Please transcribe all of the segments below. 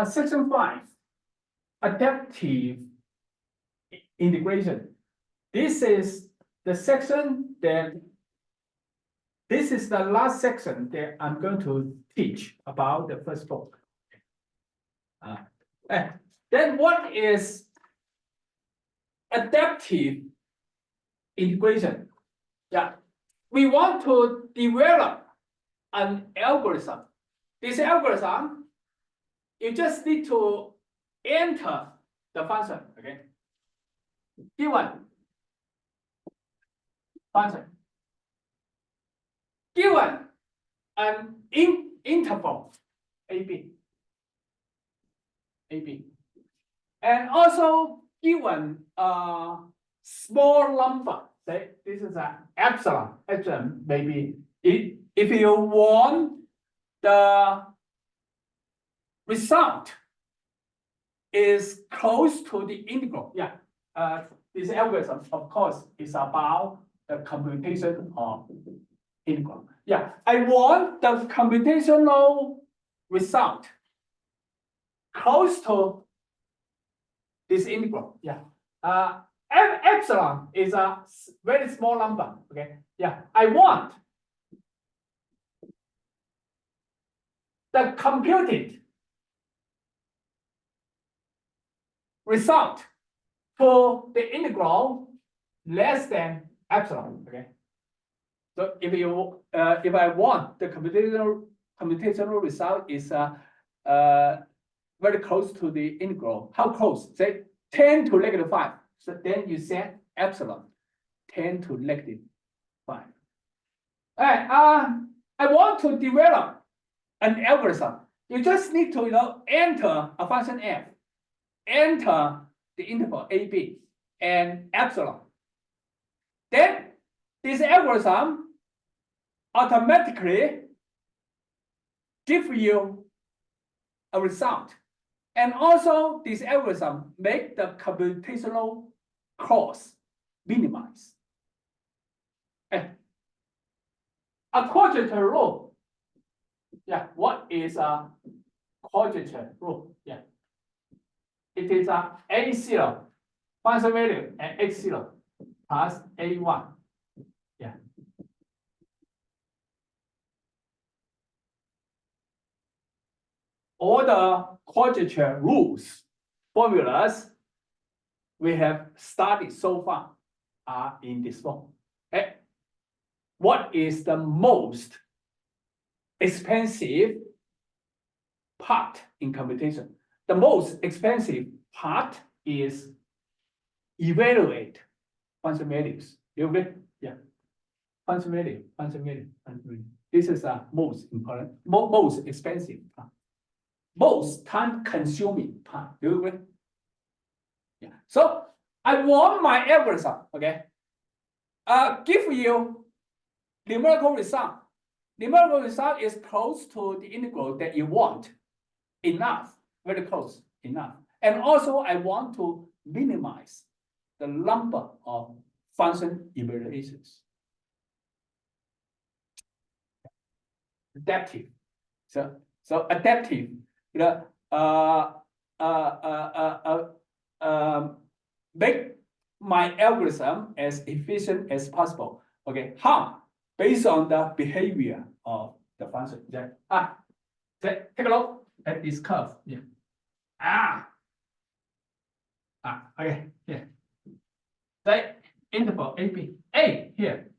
Section 5, adaptive integration. This is the section that, this is the last section that I'm going to teach about the first book. Then what is adaptive integration? Yeah, we want to develop an algorithm. This algorithm, you just need to enter the function, okay? Given function, given an interval AB, and also given a small number. Say this is an epsilon. Epsilon maybe if you want the result is close to the integral. Yeah, this algorithm, of course, is about the computation of integral. Yeah, I want the computational result close to this integral. Yeah, epsilon is a very small number. Okay, yeah, I want the computed result for the integral less than epsilon. Okay, so if I want the computational result is very close to the integral, how close? Say 10 to negative 5. So then you set epsilon 10 to negative 5. All right, I want to develop an algorithm. You just need to enter a function f, enter the interval AB and epsilon. Then this algorithm automatically give you a result. And also this algorithm make the computational cost minimize. A quadrature rule. Yeah, what is a quadrature rule? Yeah, it is a A0 function value and x0 plus A1. Yeah. All the quadrature rules, formulas we have studied so far are in this form. Okay. What is the most expensive part in computation? The most expensive part is evaluate function values. You agree? Yeah. Function value. This is the most important, most expensive part. Most time-consuming part. Do you agree? Yeah. So I want my algorithm. Okay. Give you numerical result. Numerical result is close to the integral that you want. Enough, very close enough. And also I want to minimize the number of function evaluations. Adaptive. So adaptive. Make my algorithm as efficient as possible. Okay, how? Based on the behavior of the function. Take a look at this curve. Yeah. Okay. Yeah. Say interval AB. A here.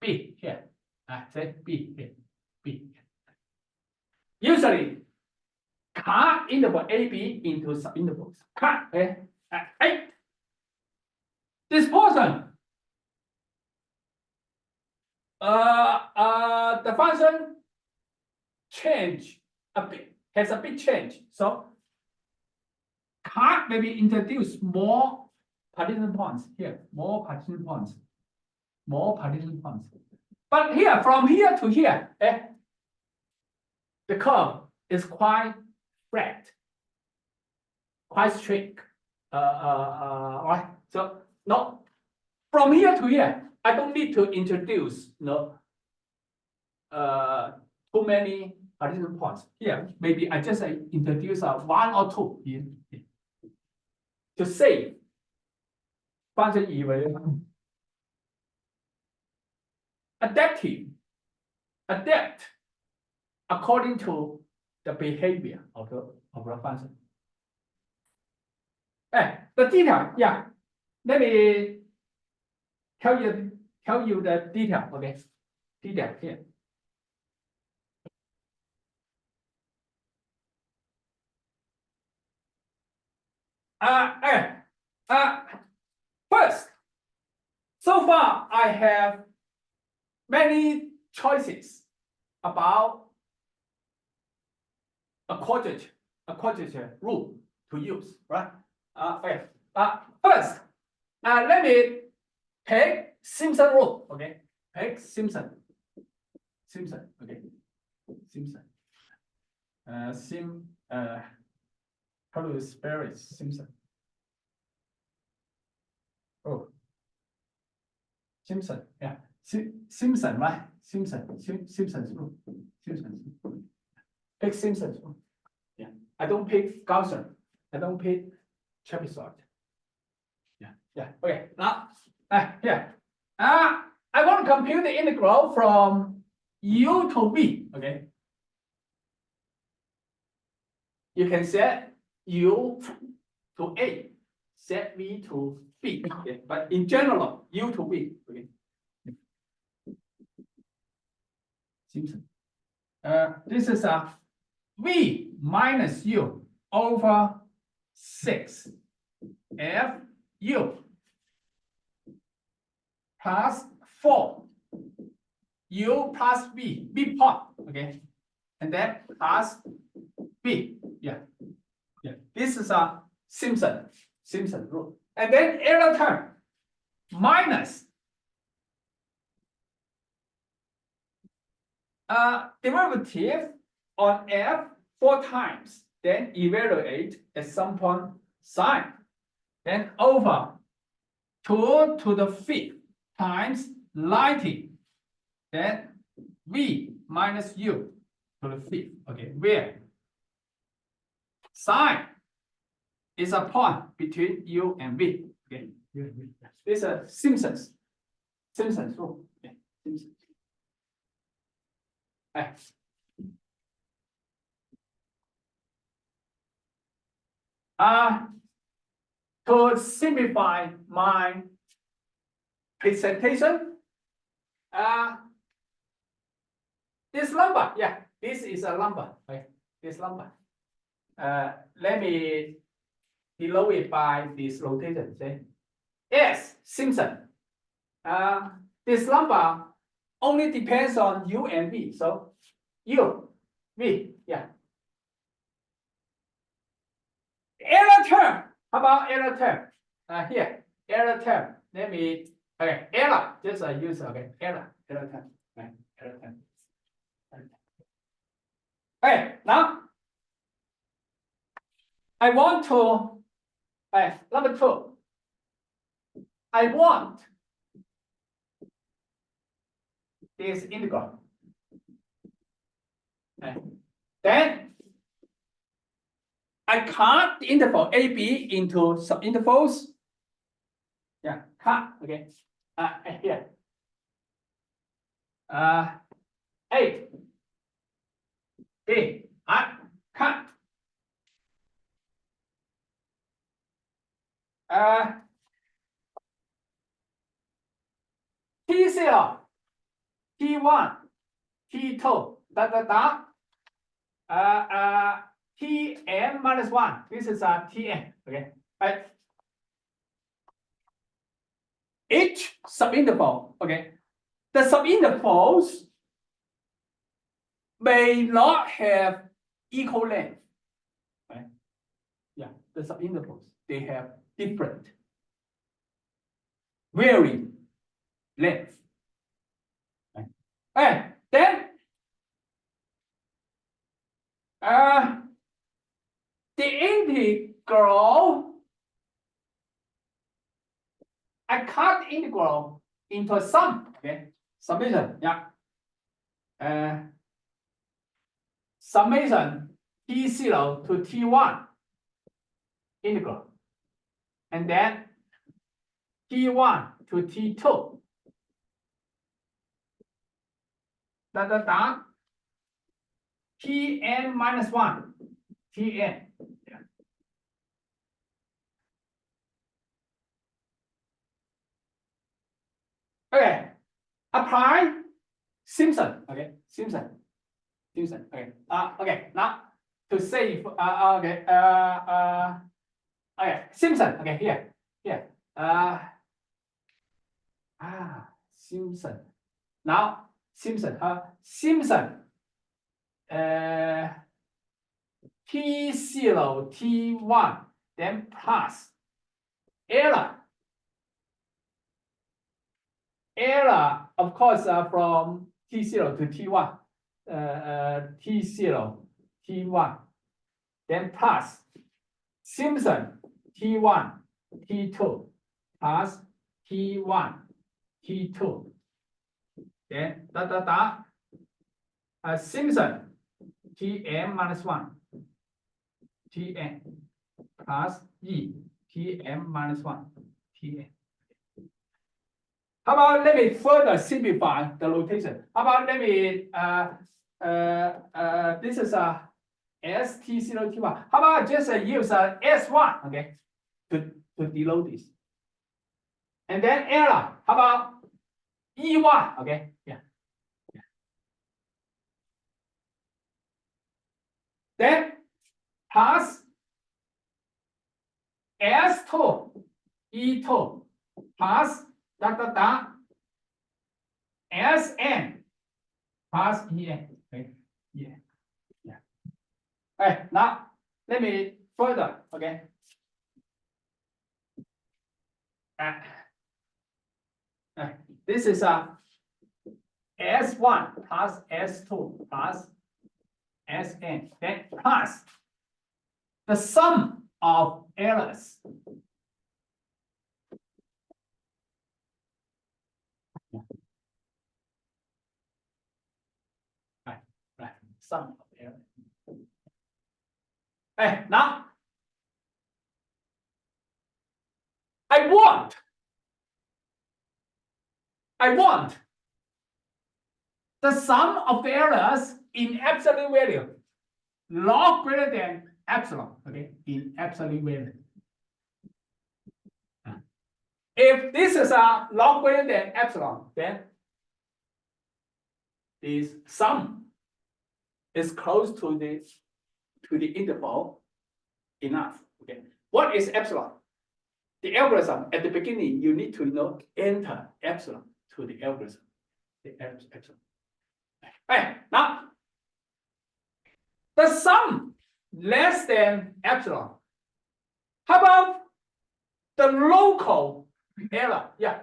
B here. Say B here. B. Usually, cut interval AB into subintervals. Cut. Okay. A. This portion. The function change a bit, has a big change. So cut maybe introduce more partition points here, more partition points. But here, from here to here, the curve is quite flat, quite straight. Right. So no, from here to here, I don't need to introduce too many additional points. Here, maybe I just introduce one or two here to say function evaluation. Adapt according to the behavior of the function. The detail, yeah. Let me tell you the detail. Okay, detail here. First, so far I have many choices about a quadrature rule to use, right? Okay. First, let me take Simpson rule. Okay, take Simpson. Okay, Simpson. How do you spell it? Simpson. Oh, Simpson. Yeah, Simpson, right? Simpson's rule. Pick Simpson's rule. Yeah, I don't pick Gaussian. I don't pick trapezoid. Yeah. Okay. Now, here. I want to compute the integral from u to v. Okay. You can set u to a, set v to b. Okay. But in general, u to v. Okay. Simpson. This is a v minus u over 6 f u plus 4 u plus v part, okay, and then plus b. Yeah. This is a Simpson rule, and then error term minus derivative on f 4 times, then evaluate at some point sine, then over 2 to the 5th times 90, then v minus u to the 5th. Okay, where sine is a point between u and v. Okay, this is Simpson's rule. Okay, Simpson's. To simplify my presentation, this number, yeah, this is a number, right? This number. Let me below it by this rotation. Say, yes, Simpson. This number only depends on u and v. So u, v, yeah. Error term. How about error term? Here, error term. Let me. Okay, error. Just use error term. Right, error term. Okay, now I want to. Number 2. I want this integral. Then I cut the interval AB into subintervals. Yeah, cut. Okay. Here. 8. B. Cut. T0, T1, T2, Tn minus 1. This is Tn. Okay. Right. Each subinterval. Okay. The subintervals may not have equal length. Right. Yeah. The subintervals, they have different varying length. Right. And then the integral, I cut the integral into a sum. Okay, summation. Yeah. summation T0 to T1 integral. And then T1 to T2. Tn minus 1. Tn. Yeah. Okay. Apply Simpson. Okay. Simpson. Okay. Okay. Now to save. Okay. Okay. Simpson. Okay. Here. Simpson. Now Simpson. Simpson. T0 T1 then plus error of course from T0 to T1 T0 T1 then plus Simpson T1 T2 plus T1 T2 then Simpson Tn minus 1 Tn plus E Tn minus 1 Tn. How about let me further simplify the notation? How about let me this is a ST0 T1. How about just use S1, okay, to denote this. And then error. How about E1? Okay, yeah. Then plus S2 E2 plus Sn plus En. Okay. Yeah. Okay. Now let me further. Okay. This is S1 plus S2 plus Sn. Then plus the sum of errors. Right. Sum of errors. Hey, now I want the sum of the errors in absolute value log greater than epsilon. Okay, in absolute value. If this is a log greater than epsilon, then this sum is close to the interval enough. Okay, what is epsilon? The algorithm at the beginning you need to enter epsilon to the algorithm. The epsilon. Right, now the sum less than epsilon. How about the local error? Yeah,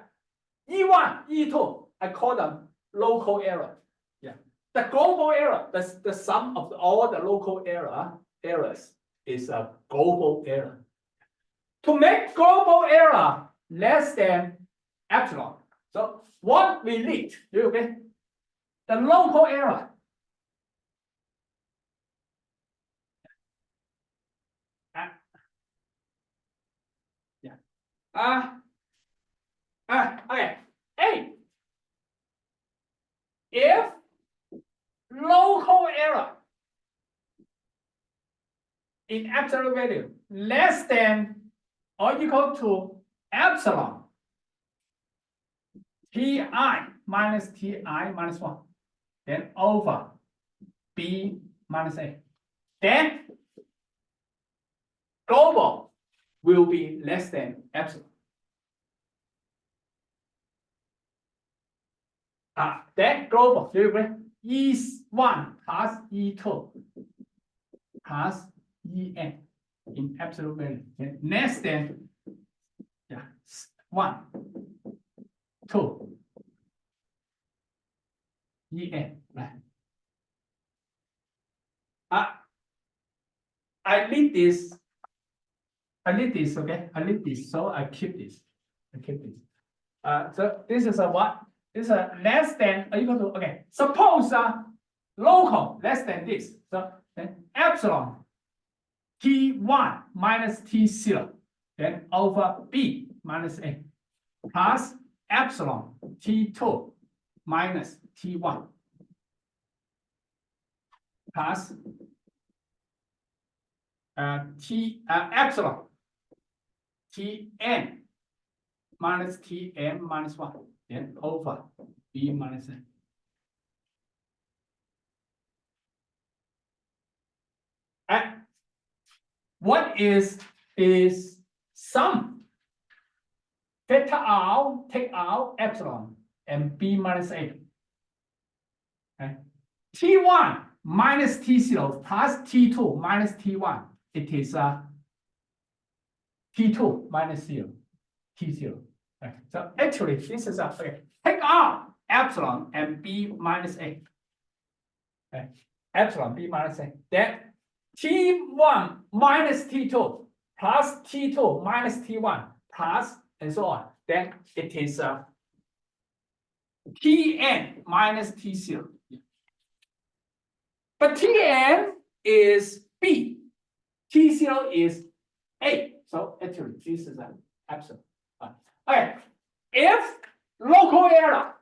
E1, E2. I call them local error. Yeah, the global error. The sum of all the local errors is a global error. To make global error less than epsilon, so what we need, okay? The local error. Okay. A. If local error in absolute value less than or equal to epsilon Ti minus Ti minus 1, then over B minus A, then global will be less than epsilon. Then global, do you agree? E1 plus E2 plus En in absolute value, less than 1, 2 En, right? I need this, okay? I need this, so I keep this. So this is a what? This is a less than or equal to, okay. Suppose local less than this. So then epsilon T1 minus T0, then over B minus A plus epsilon T2 minus T1 plus epsilon Tn minus Tm minus 1, then over B minus A. And what is sum? Theta r, take out epsilon and B minus A. Okay. T1 minus T0 plus T2 minus T1. It is T2 minus 0, T0. Okay. So actually, this is okay. Take out epsilon and B minus A. Okay. Epsilon B minus A. Then T1 minus T2 plus T2 minus T1 plus and so on. Then it is Tn minus T0. But Tn is B, T0 is A. So actually, this is an epsilon. Okay, if local error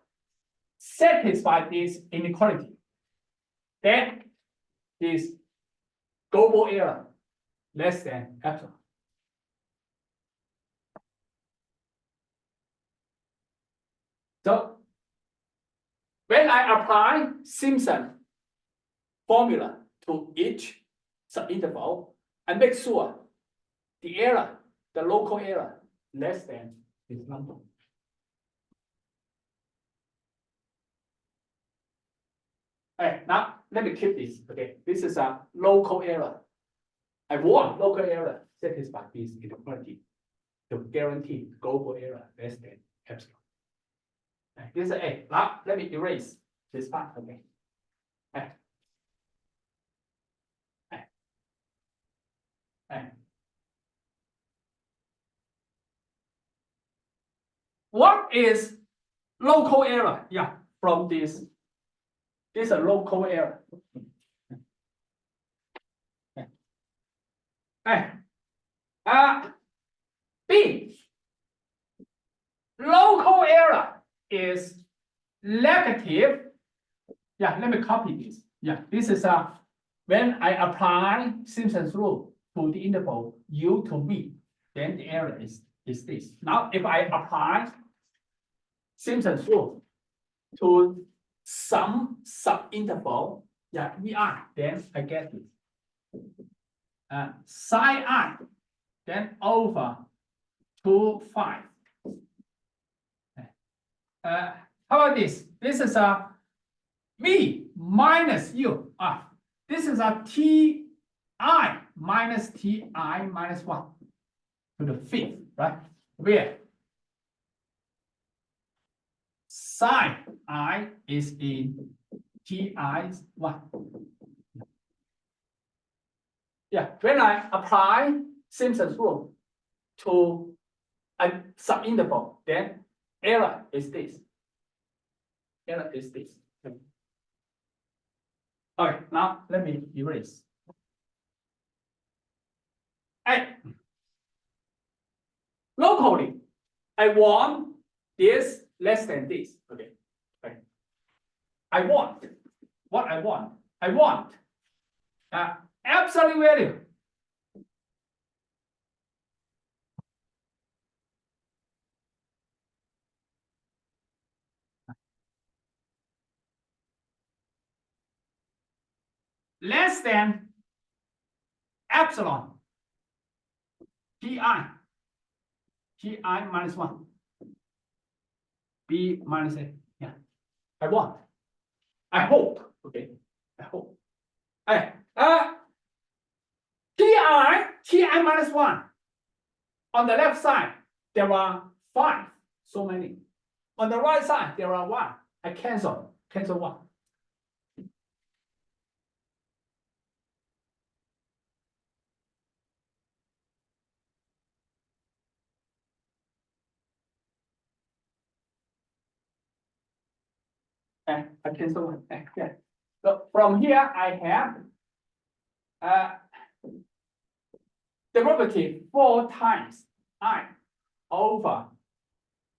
satisfies this inequality, then this global error less than epsilon. So when I apply Simpson formula to each subinterval, I make sure the error, the local error, less than this number. Okay, now let me keep this. Okay, this is a local error. I want local error satisfy this inequality to guarantee global error less than epsilon. Okay, this is A. Now let me erase this part. Okay. Okay. Okay. Okay. What is local error? Yeah, from this is a local error. Okay. B. Local error is negative. Yeah, let me copy this. Yeah, this is when I apply Simpson's rule to the interval U to V, then the error is this. Now, if I apply Simpson's rule to some subinterval, yeah, EI, then I get this. Psi I, then over 2, 5. How about this? This is a V minus U. This is a Ti minus Ti minus 1 to the fifth, right? Where psi I is in Ti 1. Yeah, when I apply Simpson's rule to a subinterval, then error is this. Error is this. Okay, now let me erase. Locally, I want this less than this. Okay. Okay. I want what I want. I want absolute value less than epsilon Ti minus 1 B minus A. Yeah, I want. I hope. Okay, I hope. Ti minus 1. On the left side, there are 5. So many. On the right side, there are 1. I cancel 1. I cancel 1. Yeah. So from here, I have derivative 4 times I over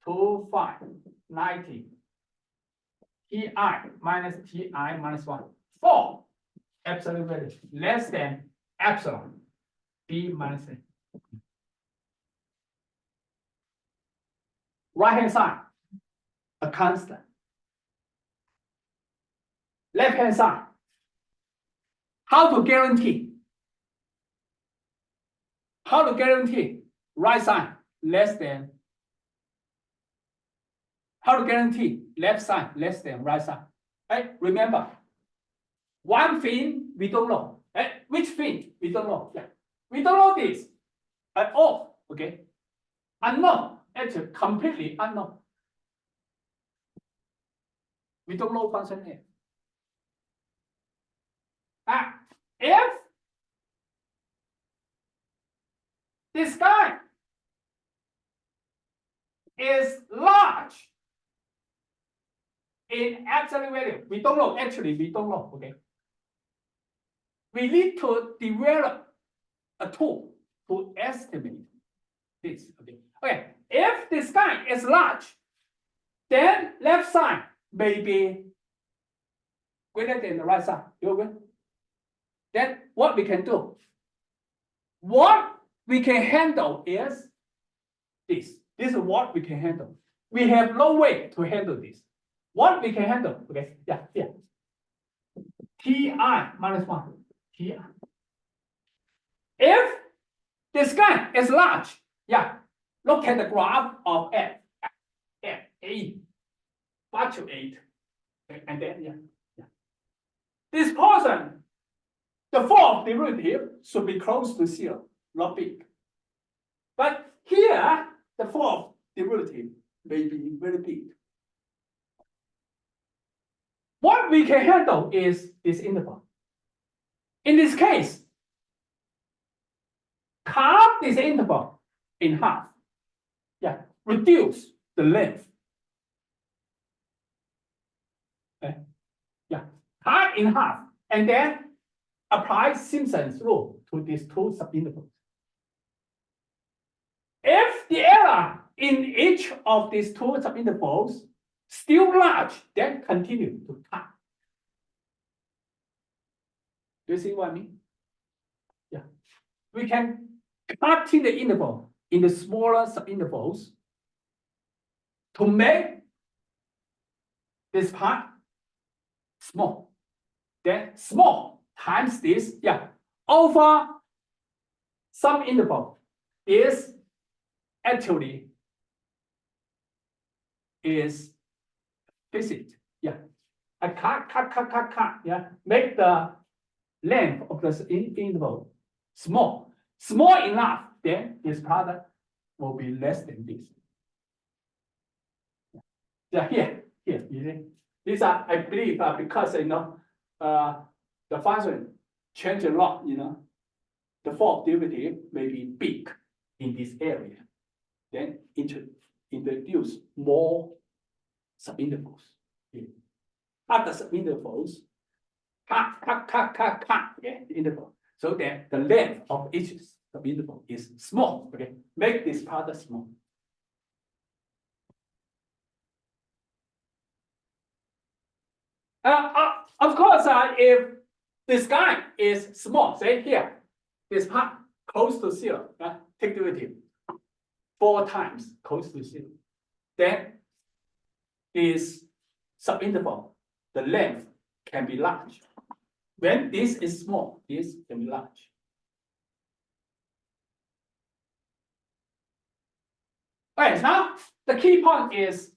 2, 5, 90 Ti minus Ti minus 1. 4 absolute value less than epsilon B minus A. Right hand side, a constant. Left hand side, how to guarantee? How to guarantee right side less than? How to guarantee left side less than right side? Hey, remember, one thing we don't know. Hey, which thing we don't know? Yeah, we don't know this at all. Okay, unknown. Actually, completely unknown. We don't know function A. If this guy is large in absolute value, we don't know. Actually, we don't know. Okay, we need to develop a tool to estimate this. Okay. Okay. If this guy is large, then left side may be greater than the right side. You agree? Then what we can do? What we can handle is this. This is what we can handle. We have no way to handle this. What we can handle? Okay. Yeah. Yeah. Ti minus 1. Ti. If this guy is large, yeah. Look at the graph of F. F, A, 5 to 8. Okay, and then, yeah. This portion, the fourth derivative should be close to 0, not big. But here, the fourth derivative may be very big. What we can handle is this interval. In this case, cut this interval in half. Yeah, reduce the length. Okay. Yeah, cut in half, and then apply Simpson's rule to these two subintervals. If the error in each of these two subintervals still large, then continue to cut. Do you see what I mean? Yeah. We can cut in the interval in the smaller subintervals to make this part small. Then small times this, yeah, over some interval is actually is visit. Yeah. I cut, yeah. Make the length of the interval small. Small enough, then this product will be less than this. Yeah, here, you see. These are, I believe, because the function change a lot, the fourth derivative may be big in this area. Then introduce more subintervals. Cut the subintervals, cut, yeah, the interval, so that the length of each subinterval is small. Okay, make this product small. Of course, if this guy is small, say here, this part close to 0, take derivative 4 times close to 0, then this subinterval, the length can be large. When this is small, this can be large. All right, now the key point is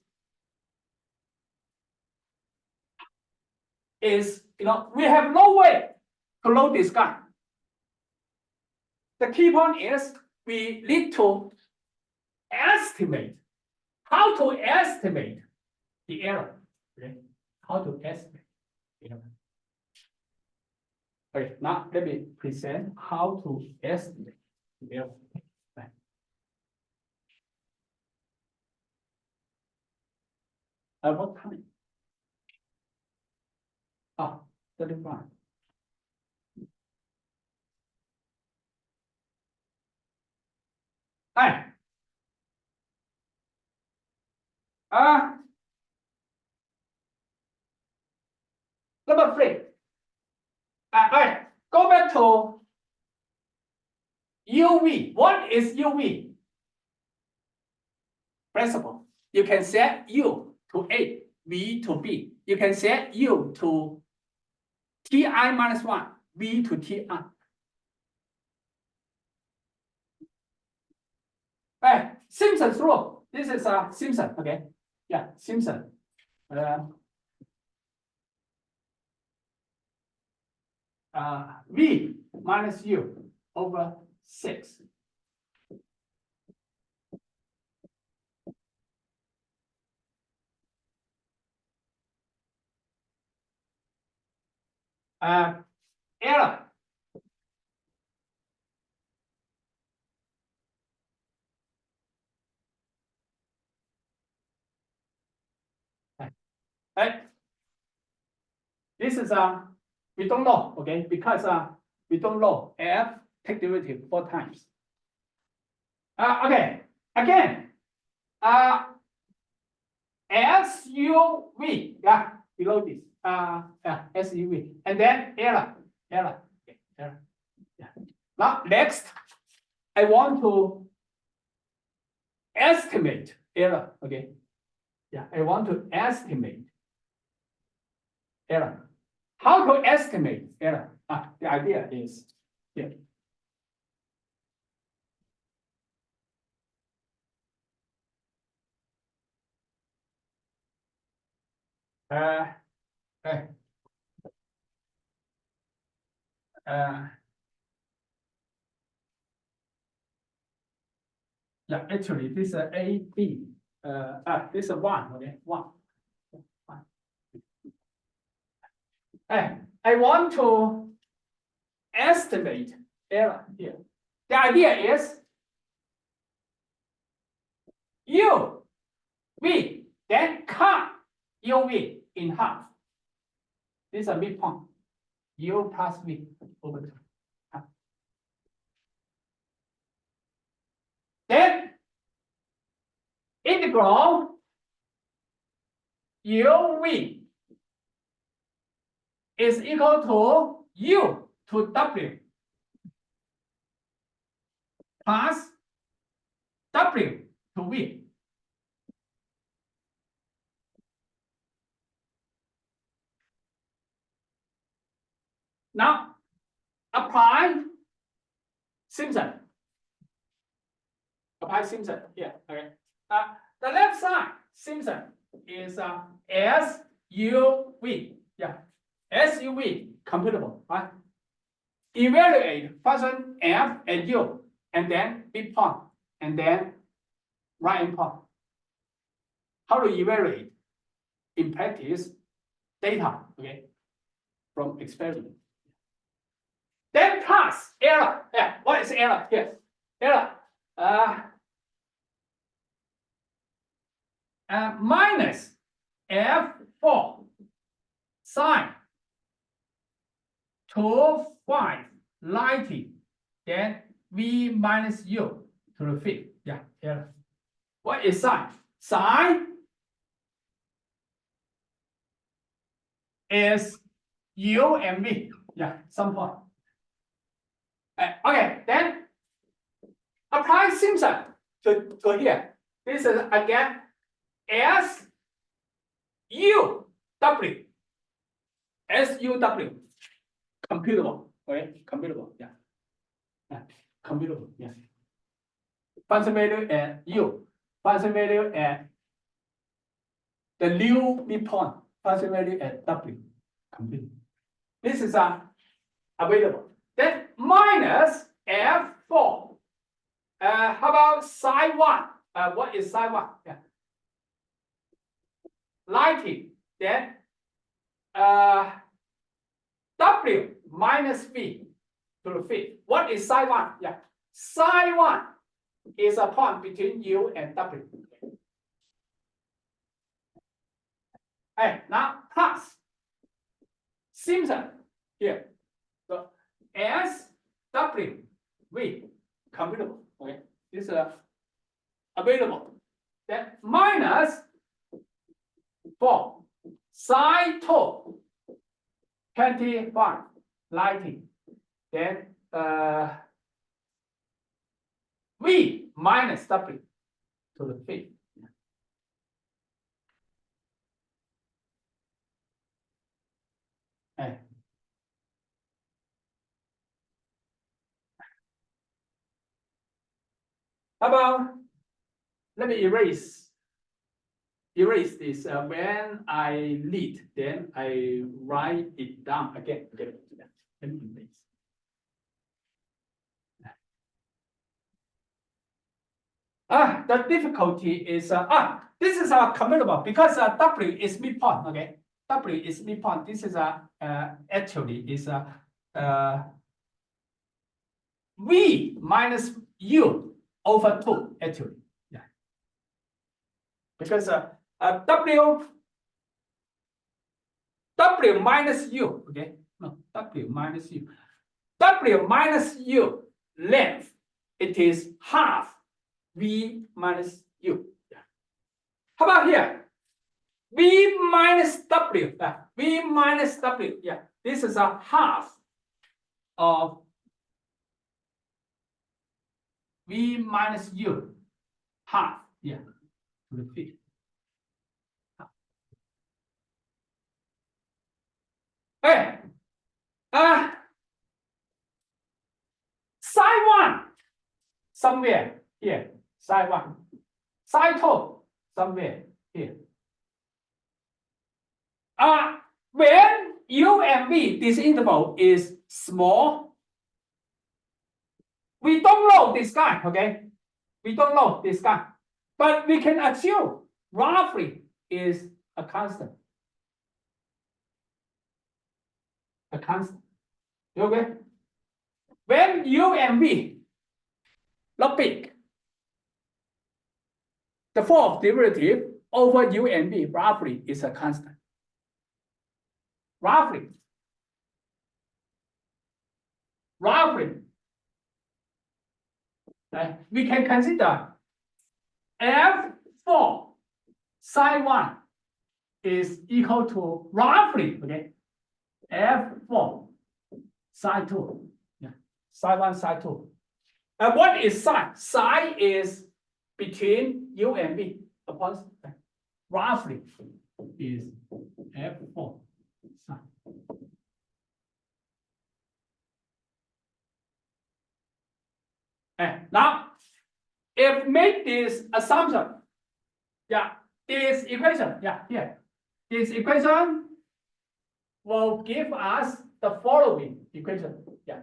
we have no way to know this guy. The key point is we need to estimate. How to estimate the error? Okay, how to estimate the error? Okay, now let me present how to estimate the error. At what time? 35. Hey. Number 3. Alright, go back to UV. What is UV? Flexible. You can set U to A, V to B. You can set U to Ti minus 1, V to Ti. Right, Simpson's rule. This is Simpson, okay? Yeah, Simpson. V minus U over 6. Error. Right. This is we don't know, okay? Because we don't know f take derivative 4 times. Okay, again, SUV, yeah, below this, SUV, and then error. Okay, error. Yeah. Now next, I want to estimate error. Okay, yeah, I want to estimate error. How to estimate error? The idea is here. Yeah, actually, this is A, B. This is 1, okay, 1. I want to estimate error here. The idea is U, V, then cut UV in half. This is a midpoint. U plus V over 2. Then integral UV is equal to U to W plus W to V. Now apply Simpson. Apply Simpson here. Okay. The left side Simpson is SUV. Yeah. SUV computable, right? Evaluate function f and u, and then midpoint, and then right endpoint. How to evaluate? In practice, data, okay, from experiment. Then plus error. Yeah, what is error? Yes, error. Minus f4 sine 2, 5, 90, then v minus u to the 5th. Yeah, error. What is sine? Sine is u and v. Yeah, some point. Okay, then apply Simpson to here. This is again S U W. SUW. Computable. Okay, computable. Yeah. Computable. Yes. Function value at U. Function value at the new midpoint. Function value at W. Computable. This is available. Then minus F4. How about psi 1? What is psi 1? Yeah. 90. Then W minus V to the 5th. What is psi 1? Yeah. Psi 1 is a point between U and W. Hey, now plus Simpson here. So S W V computable. Okay, this is available. Then minus 4 psi 2 25 lighting. Then V minus W to the fifth. How about, let me erase this. When I lead, then I write it down again. Okay. Let me erase. The difficulty is this is commutable because W is midpoint. Okay, W is midpoint. This is actually is V minus U over 2 actually. Yeah, because W minus U. Okay, no, W minus U. W minus U length, it is half V minus U. Yeah. How about here? V minus W. V minus W. Yeah, this is a half of V minus U. Half. Yeah, to the fifth. Hey, psi 1 somewhere here. Psi 1. Psi 2 somewhere here. When U and V, this interval is small, we don't know this guy, okay? We don't know this guy, but we can assume roughly is a constant. A constant. Okay? When U and V not big, the fourth derivative over U and V roughly is a constant. Roughly. We can consider F4 psi 1 is equal to roughly, okay, F4 psi 2. Yeah, psi 1, psi 2. What is psi? Psi is between U and V upon roughly is F4 psi. Now, if make this assumption, yeah, this equation, yeah, here, this equation will give us the following equation, yeah,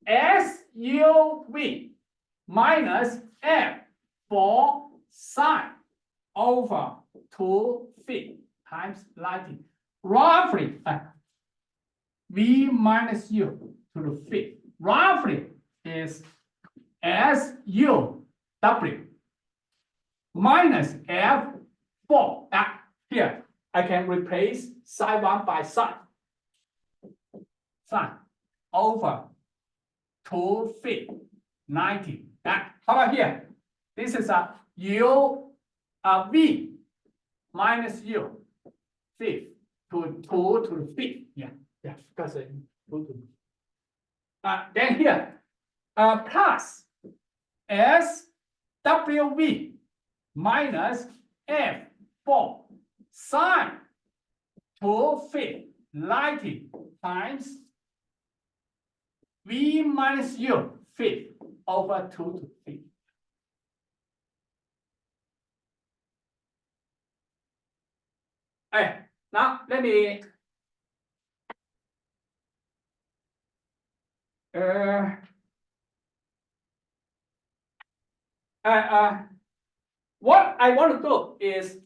SUV minus F for psi over 2 phi times lighting, roughly V minus U to the phi, roughly is SUW minus F4. Here, I can replace psi 1 by psi over 2 phi 90. How about here? This is a U V minus U fifth to 2 to the fifth. Yeah, because 2 to then here plus SWV minus F4 sine 2 phi 90 times V minus U fifth over 2 to 3. Now let me what I want to do is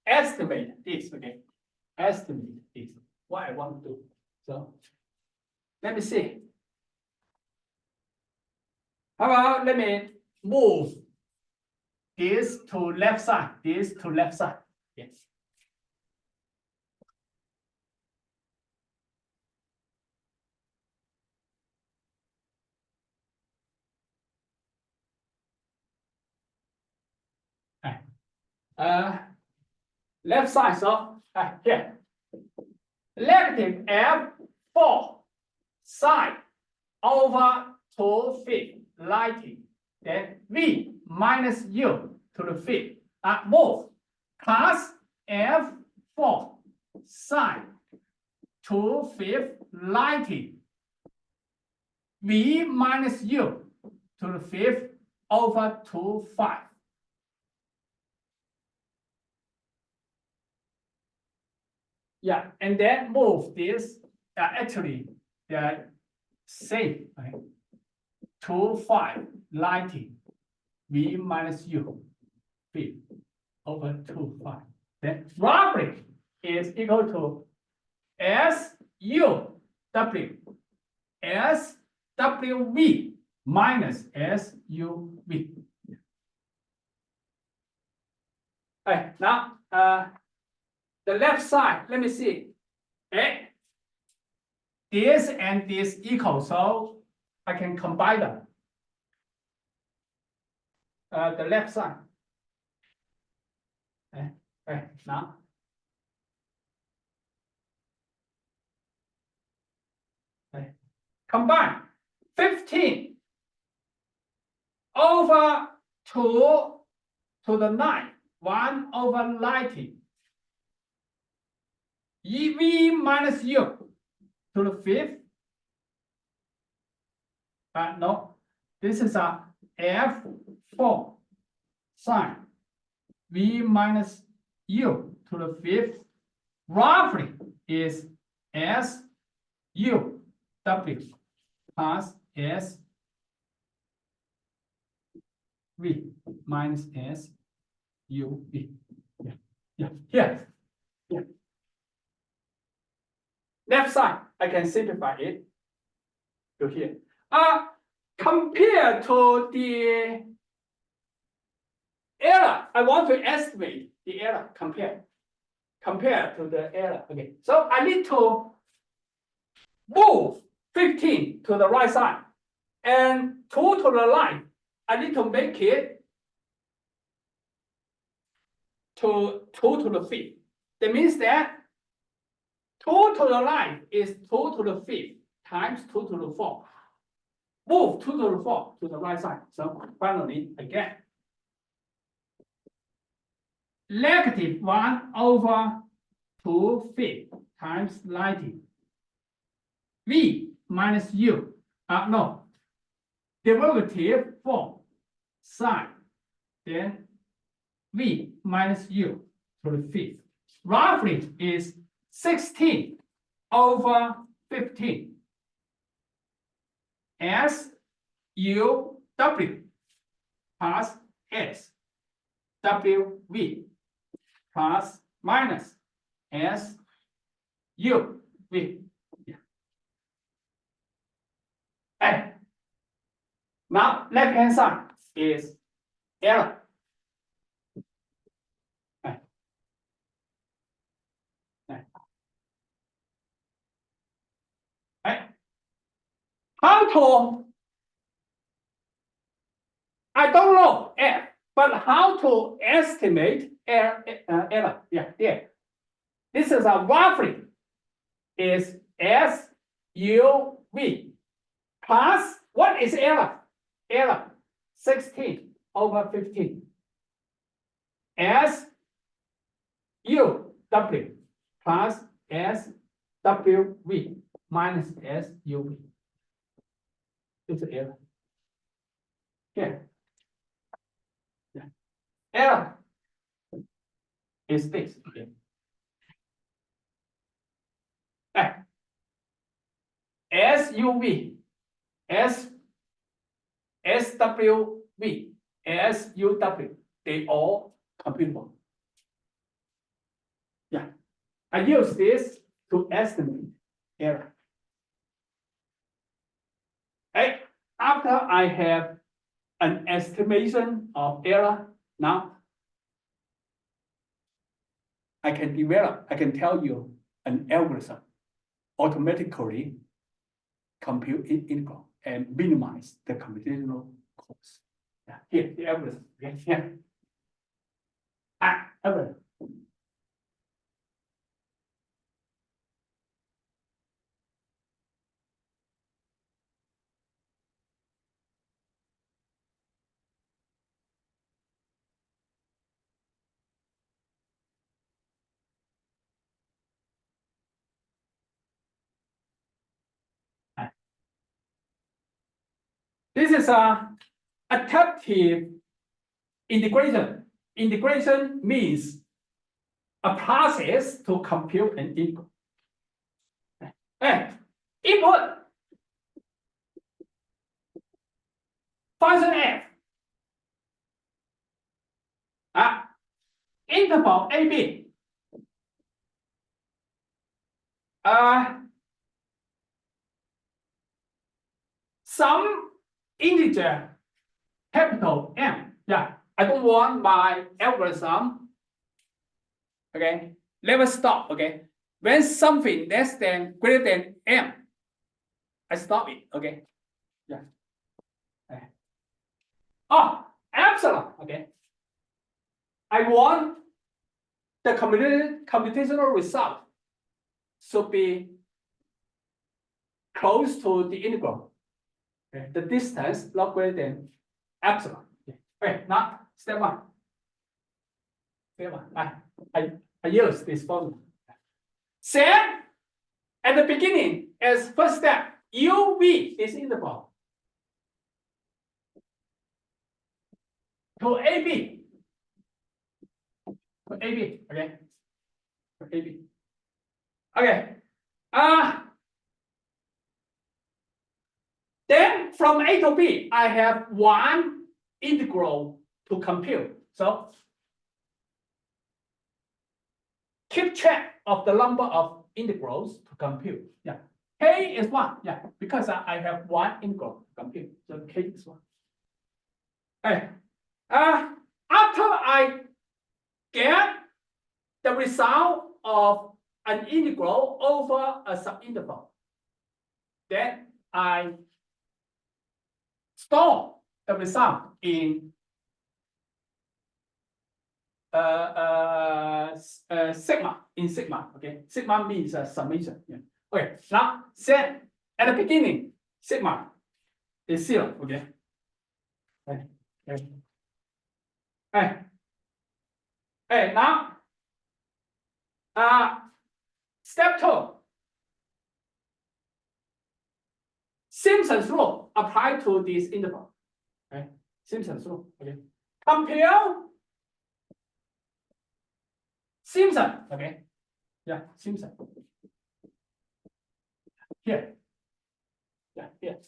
estimate this, okay? Estimate this. What I want to do. So let me see. How about let me move this to left side, this to left side. Yes. left side, so here, negative F4 sine over 2/5 lighting, then V minus U to the fifth move plus F4 sine 2/5 lighting, V minus U to the fifth over 2/5. Yeah, and then move this, actually, they're same, right? 2/5 lighting, V minus U, V over 2/5. Then roughly is equal to SUW, SWV minus SUV. Okay, now, the left side, let me see. Okay. This and this equal, so I can combine them. The left side. Okay, now. Okay. Combine 15 over 2 to the 9, 1 over 90. EV minus U to the fifth. No, this is a F4 sine V minus U to the fifth. Roughly is SUW plus SV minus SUV. Yeah. Left side, I can simplify it to here. Compared to the error, I want to estimate the error compared to the error. Okay, so I need to move 15 to the right side and 2 to the right. I need to make it to 2 to the fifth. That means that 2 to the right is 2 to the fifth times 2 to the fourth. Move 2 to the fourth to the right side. So finally, again, negative 1 over 2/5 times 90. V minus U. No. Derivative 4 sine. Then V minus U to the fifth. Roughly is 16 over 15. SUW plus SWV plus minus SUV. And now left hand side is error. How to, I don't know F, but how to estimate error? Yeah, there. This is a roughly is SUV plus what is error? Error 16 over 15. SUW plus SWV minus SUV. It's an error. Here. Yeah. Error is this. Okay. SUV, SWV, SUW, they all computable. Yeah. I use this to estimate error. After I have an estimation of error, now I can tell you an algorithm automatically compute integral and minimize the computational cost. Yeah, here the algorithm. Yeah. Ever. This is a adaptive integration. Integration means a process to compute an input. Input function f. Interval AB. Some integer capital M. Yeah, I don't want my algorithm. Okay, let us stop. Okay, when something less than greater than M, I stop it. Okay, yeah. Oh, epsilon. Okay, I want the computational result should be close to the integral. Okay, the distance not greater than epsilon. Okay, now step one. Step one. I use this formula. Set at the beginning as first step, UV is interval to AB. To AB, okay. To AB. Okay. Then from A to B, I have one integral to compute. So keep track of the number of integrals to compute. Yeah. K is one. Yeah, because I have one integral to compute. So K is one. Okay. After I get the result of an integral over a subinterval, then I store the result in sigma. In sigma, okay. Sigma means summation. Yeah. Okay. Now set at the beginning, sigma is 0. Okay. Okay. Okay. Okay. Now, step 2. Simpson's rule apply to this interval. Okay. Simpson's rule. Okay. Compare Simpson. Okay. Yeah, Simpson. Here. Yeah, here.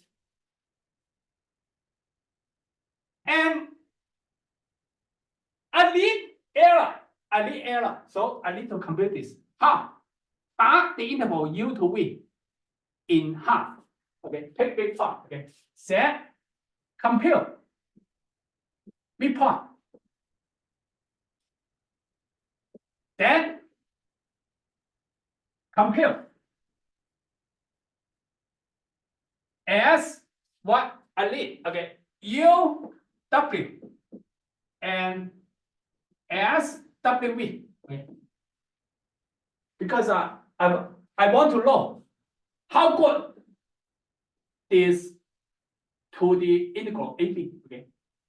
And I need error. So I need to compute this. How? Cut the interval u to v in half. Okay, pick big part. Okay. Set compute midpoint. Then compute as what I need. Okay, u w and s wv. Okay. Because I want to know how good is to the integral AB. Okay,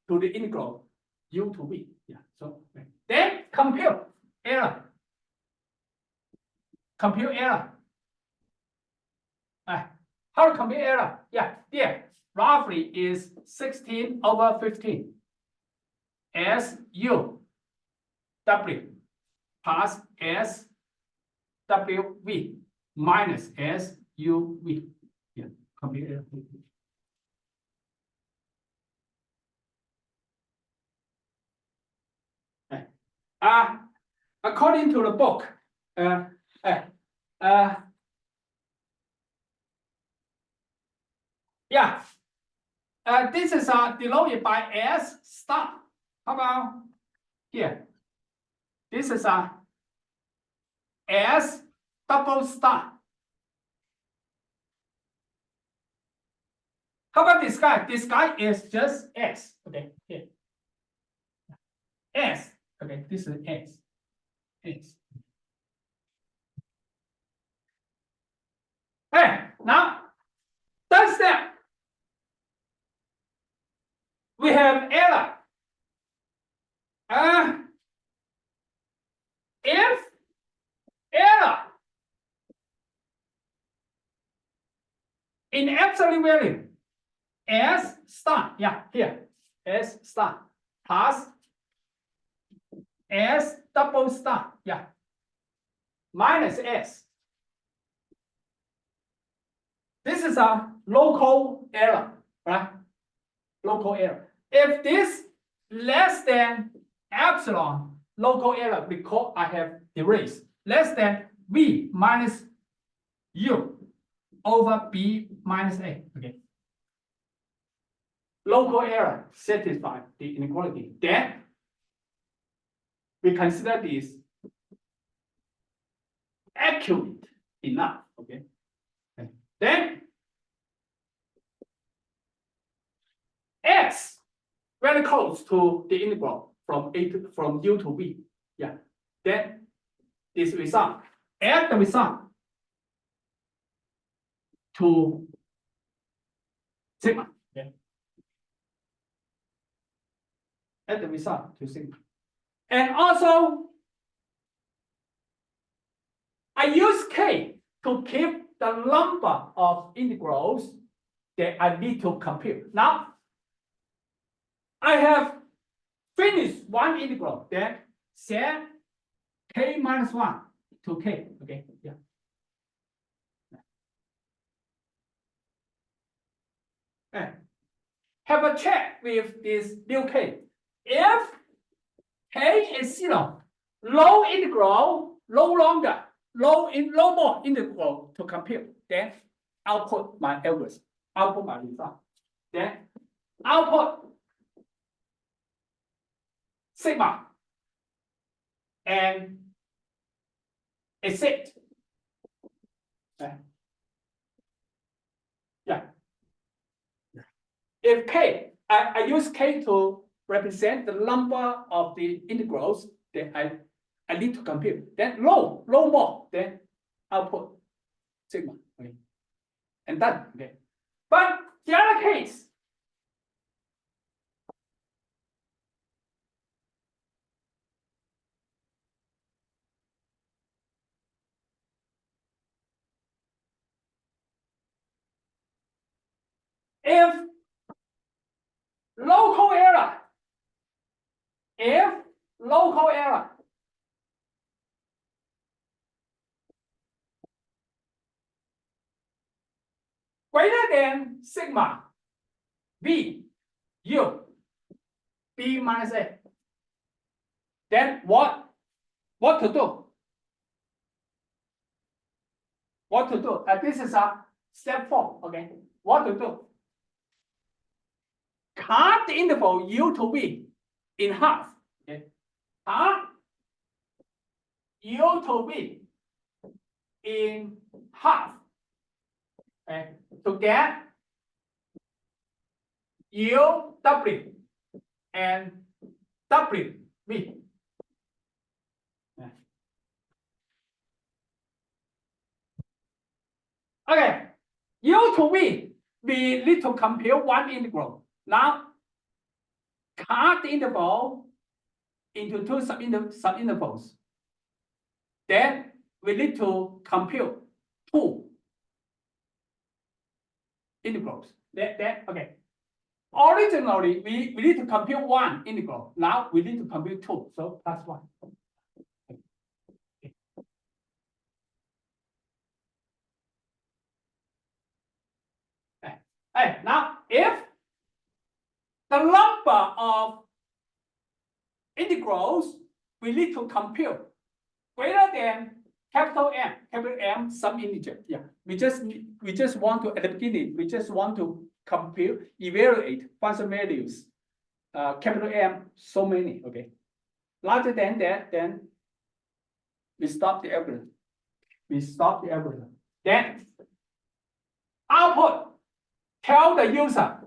to the integral u to v. Yeah. So then compute error. Compute error. How to compute error? Yeah, there roughly is 16 over 15 S U W plus S W V minus S U V. Yeah, compute error. According to the book, yeah, this is denoted by S star. How about here? This is S double star. How about this guy? This guy is just S. Okay, here. S. Okay, this is S. S. Okay, now third step. We have error. If error in absolute value S star, yeah, here, S star plus S double star, yeah, minus S. This is a local error, right? Local error. If this less than epsilon, local error, because I have erased, less than V minus U over B minus A, okay. Local error satisfy the inequality. Then we consider this accurate enough, okay. Then X very close to the integral from U to V. Yeah. Then this result, add the result to sigma. Okay. Add the result to sigma. And also I use K to keep the number of integrals that I need to compute. Now I have finished one integral, then set K minus 1 to K. Okay, yeah. And have a check with this new K. If K is 0, low integral, no longer, no more integral to compute, then output my algorithm, output my result. Then output sigma and a set. Yeah. If K, I use K to represent the number of the integrals that I need to compute. Then low more, then output sigma. Okay. And done. Okay. But the other case, if local error, greater than sigma V U B minus A, then what to do? What to do? This is a step 4. Okay. What to do? Cut the interval U to V in half. Okay. Cut U to V in half. Okay. To get U W and W V. Okay. U to V, we need to compute one integral. Now, cut the interval into two subintervals. Then we need to compute two integrals. Okay. Originally, we need to compute one integral. Now we need to compute two. So plus 1. Hey, now if the number of integrals we need to compute greater than capital M some integer. Yeah, we just want to, at the beginning, we just want to compute, evaluate function values, capital M, so many. Okay, larger than that, then we stop the algorithm. Then output, tell the user,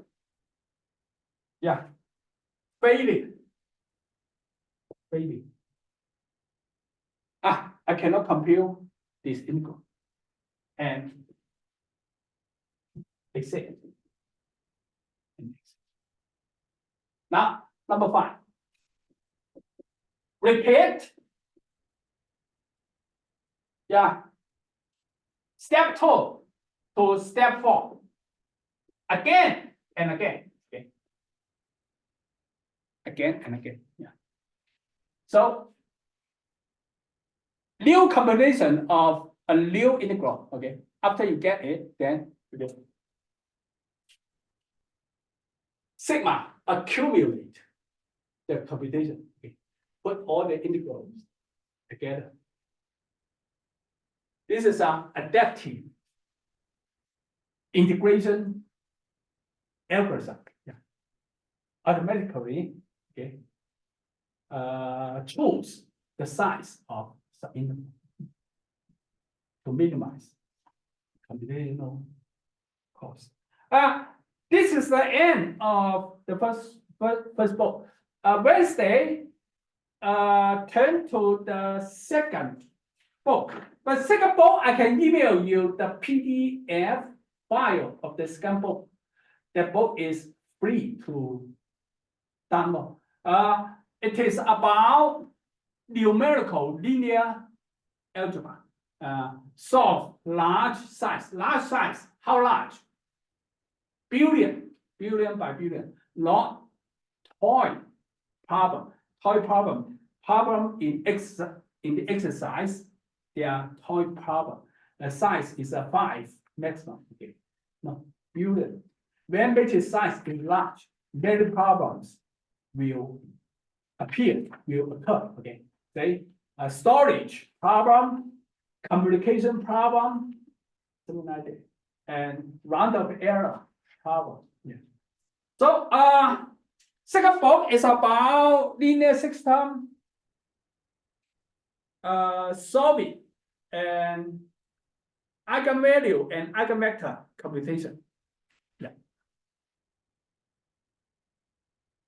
yeah, failing. baby. I cannot compute this integral. And exit. Now, number 5. Repeat. Yeah. Step 2 to step 4. Again and again. Okay. Again and again. Yeah. So new combination of a new integral. Okay. After you get it, then you get sigma accumulate the computation. Okay. Put all the integrals together. This is an adaptive integration algorithm. Yeah. Automatically, okay, choose the size of subintegral to minimize computational cost. This is the end of the first book. Wednesday, turn to the second book. But second book, I can email you the PDF file of the second book. The book is free to download. It is about numerical linear algebra. Solve large size. Large size, how large? Billion by billion. Not toy problem. Toy problem. Problem in the exercise, they are toy problem. The size is a 5 maximum. Okay. No, billion. When matrix size is large, many problems will appear, will occur. Okay. Say a storage problem, communication problem, something like that, and roundup error problem. Yeah. So second book is about linear system solving and eigenvalue and eigenvector computation.